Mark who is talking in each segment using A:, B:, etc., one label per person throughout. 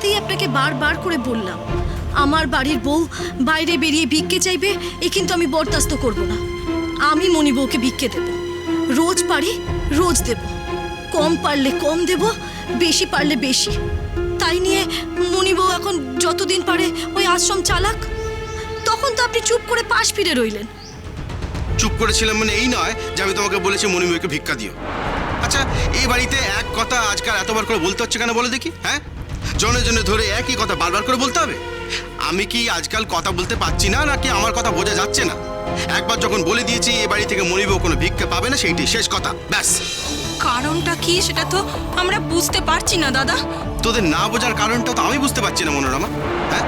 A: রাতেই আপনাকে বারবার করে বললাম, আমার বাড়ির বউ বাইরে বেরিয়ে ভিক্ষে চাইবে, এ কিন্তু আমি বরদাস্ত করব না। আমি মণি বউকে ভিক্ষে দেব, রোজ পারি রোজ দেব, কম পারলে কম দেব, বেশি পারলে বেশি। তাই নিয়ে মণি বউ এখন যতদিন পারে ওই আশ্রম চালাক। তখন তো আপনি চুপ করে পাশ ফিরে রইলেন।
B: চুপ করেছিলাম মানে এই নয় যে আমি তোমাকে বলেছি মণিময়কে ভিক্ষা দিও। আচ্ছা, এই বাড়িতে এক কথা আজকাল এতবার করে বলতে হচ্ছে কেন বলে দেখি? হ্যাঁ, জনে জনে ধরে একই কথা বারবার করে বলতে হবে? আমি কি আজকাল কথা বলতে পারছি না, নাকি আমার কথা বোঝা যাচ্ছে না? একবার যখন বলে দিয়েছি এই বাড়ি থেকে মণিবউ কোনো ভিক্ষা পাবে না, সেইটাই শেষ কথা, ব্যাস।
C: কারণটা কি সেটা তো আমরা বুঝতে পারছি না দাদা।
B: তোদের না বোঝার কারণটা তো আমি বুঝতে পারছি না মনোরমা। হ্যাঁ,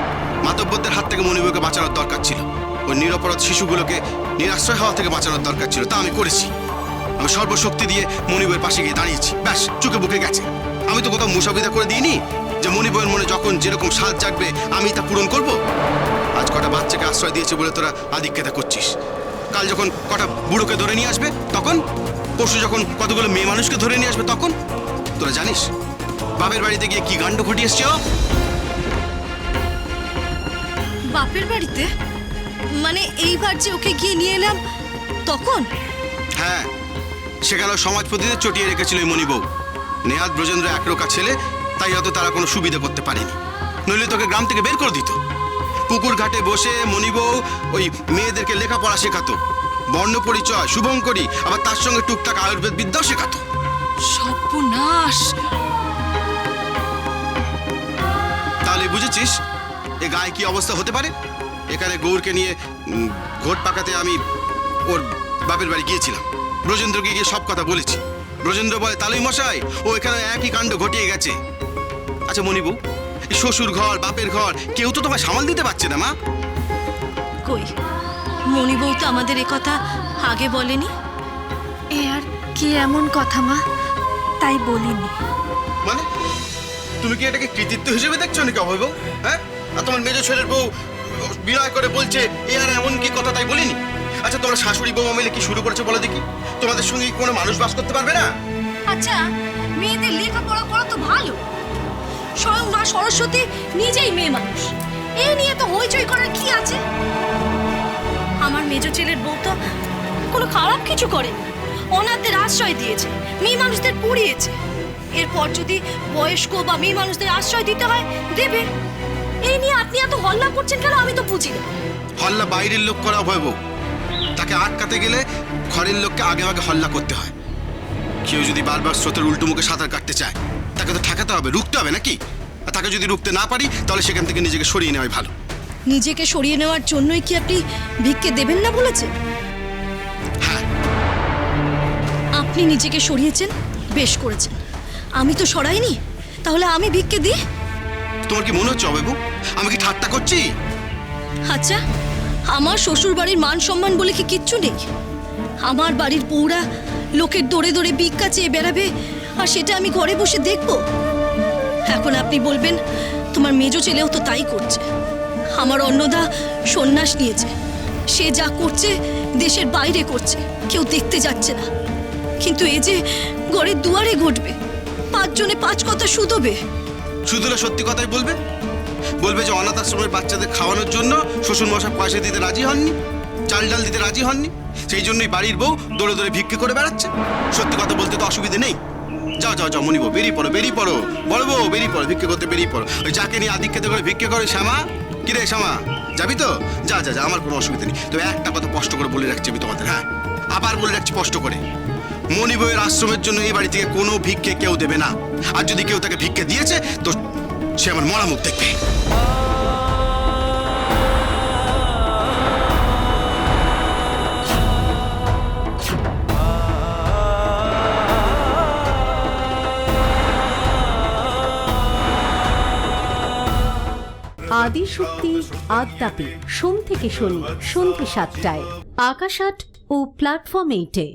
B: মাতব্বরদের হাত থেকে মণিবউকে বাঁচানোর দরকার ছিল, ওই নিরপরাধ শিশুগুলোকে নিরাশ্রয় হওয়া থেকে বাঁচানোর দরকার ছিল, তা আমি করেছি। আমি সর্বশক্তি দিয়ে মণিবউয়ের পাশে গিয়ে দাঁড়িয়েছি, ব্যাস, চুকে বুকে গেছে। আমি তো কোথাও মুসাবিদা করে দিইনি যে মণিবউয়ের মনে যখন যেরকম স্বাদ জাগবে আমি তা পূরণ করব। আজ কটা বাচ্চাকে আশ্রয় দিয়েছে বলে তোরা আধিক্যতা করছিস, কাল যখন কটা বুড়োকে ধরে নিয়ে আসবে তখন, পরশু যখন কতগুলো মেয়ে মানুষকে ধরে নিয়ে আসবে তখন। তোরা জানিস বাপের বাড়িতে গিয়ে কি কাণ্ড ঘটিয়ে এসছে?
A: বাপের বাড়িতে মানে এইবার যে ওকে গিয়ে নিয়ে এলাম তখন?
B: হ্যাঁ, সেখানে সমাজপতিদের চটিয়ে রেখেছিল এই মণিবউ। নেহাত ব্রজেন্দ্র একরোকা ছেলে, তাই হয়তো তারা কোনো সুবিধা করতে পারেনি, নইলে তোকে গ্রাম থেকে বের করে দিত। পুকুর ঘাটে বসে মণিবউ ওই মেয়েদেরকে লেখাপড়া শেখাতো, বর্ণ পরিচয়, শুভঙ্করী, আবার তার সঙ্গে টুকটাক আয়ুর্বেদ বিদ্যাও শেখাতো।
C: সর্বনাশ!
B: তাহলে বুঝেছিস এ গায়ে কি অবস্থা হতে পারে? এখানে গৌরকে নিয়ে ঘোট পাকাতে আমি ওর বাপের বাড়ি গিয়েছিলাম, ব্রজেন্দ্রকে গিয়ে সব কথা বলেছি। ব্রজেন্দ্র বলে, তালুই মশাই, ও এখানে একই কাণ্ড ঘটিয়ে গেছে। আচ্ছা মণিবউ, শ্বশুর ঘর বাপের ঘর কেউ তো তোমায় সামাল দিতে পারছে না মা।
A: কই, মণি বউ তো আমাদের এ কথা আগে বলেনি।
D: এ আর কি এমন কথা মা, তাই বলিনি।
B: মানে তুমি কি এটাকে কৃতিত্ব হিসেবে দেখছো নাকি অভয় বউ? হ্যাঁ, আর তোমার মেজো ছেলের বউ বিনয় করে বলছে এ আর এমন কি কথা, তাই বলিনি? আচ্ছা, তোমরা শাশুড়ি বউ মিলে কি শুরু করেছো বলে দেখি? তোমাদের সঙ্গে কি কোনো মানুষ বাস করতে পারবে না?
A: আচ্ছা, মেয়েদের লেখাপড়া করা তো ভালো, স্বয়ং মা সরস্বতী নিজেই মেয়ে মানুষ, এই নিয়ে তো হইচই করার কি আছে? আমার মেজো ছেলের বউ তো কোনো খারাপ কিছু করেনি, অনাথদের আশ্রয় দিয়েছে, মেয়ে মানুষদের পড়িয়েছে। এরপর যদি বয়স্ক বা মেয়ে মানুষদের আশ্রয় দিতে হয় দেবে। এই নিয়ে আপনি এত হল্লা করছেন কেন আমি তো বুঝি না।
B: হল্লা বাইরের লোক করা ভয় বউ, তাকে আটকাতে গেলে ঘরের লোককে আগে আগে হল্লা করতে হয়। কেউ যদি বারবার স্রোতের উল্টো মুখে সাঁতার কাটতে চায় তাকে তো ঠেকাতে হবে, রুখতে হবে নাকি? আর তাকে যদি রুখতে না পারি তাহলে সেখান থেকে নিজেকে সরিয়ে নেওয়াই ভালো।
A: নিজেকে সরিয়ে নেওয়ার জন্যই কি আপনি ভিক্ষে দেবেন না বলেছেন?
B: হ্যাঁ,
A: আপনি নিজেকে সরিয়েছেন, বেশ করেছেন। আমি তো সরাইনি, তাহলে আমি ভিক্ষে দিই?
B: তোমার কি মনে হচ্ছে অবেবু আমি কি ঠাট্টা করছি?
A: আচ্ছা, আমার শ্বশুর বাড়ির মান সম্মান বলে কি কিচ্ছু নেই? আমার বাড়ির বউরা লোকের দৌড়ে দৌড়ে ভিক্ষা চেয়ে বেড়াবে, আর সেটা আমি ঘরে বসে দেখব? এখন আপনি বলবেন তোমার মেজো ছেলেও তো তাই করছে। আমার অন্নদা সন্ন্যাস নিয়েছে, সে যা করছে দেশের বাইরে করছে, কেউ দেখতে যাচ্ছে না। কিন্তু এ যে ঘরের দুয়ারে ঘটবে, 5 জনে 5 কথা শুধবে।
B: শুধু সত্যি কথাই বলবে, বলবে যে অনাথ আশ্রমের বাচ্চাদের খাওয়ানোর জন্য শ্বশুর মশাই পয়সা দিতে রাজি হননি, চাল ডাল দিতে রাজি হননি, সেই জন্যই বাড়ির বউ দৌড়ে দৌড়ে ভিক্ষে করে বেড়াচ্ছে। সত্যি কথা বলতে তো অসুবিধে নেই। যাও যাও যাও মণি বউ, বেরিয়ে পড়ো, বেরিয়ে পড়ো, বড় বউ বেরিয়ে পড়ো, ভিক্ষে করতে বেরিয়ে পড়ো। ওই যাকে নিয়ে আধিক্যতে করে ভিক্ষে করে, শ্যামা, কিরে শ্যামা, যাবি তো? যা যা যা, আমার কোনো অসুবিধা নেই। তো একটা কথা স্পষ্ট করে বলে রাখছি আমি তোমাদের, হ্যাঁ, আবার বলে রাখছি স্পষ্ট করে, মণি বউয়ের আশ্রমের জন্য এই বাড়ি থেকে কোনো ভিক্ষে কেউ দেবে না। আর যদি কেউ তাকে ভিক্ষে দিয়েছে তো সে আমার মরা মুখ দেখবে।
E: আদিশক্তি আদ্যাপি সোম থেকে শনি সন্ধ্যে 7টায় আকাশ 8 ও প্ল্যাটফর্ম 8-এ।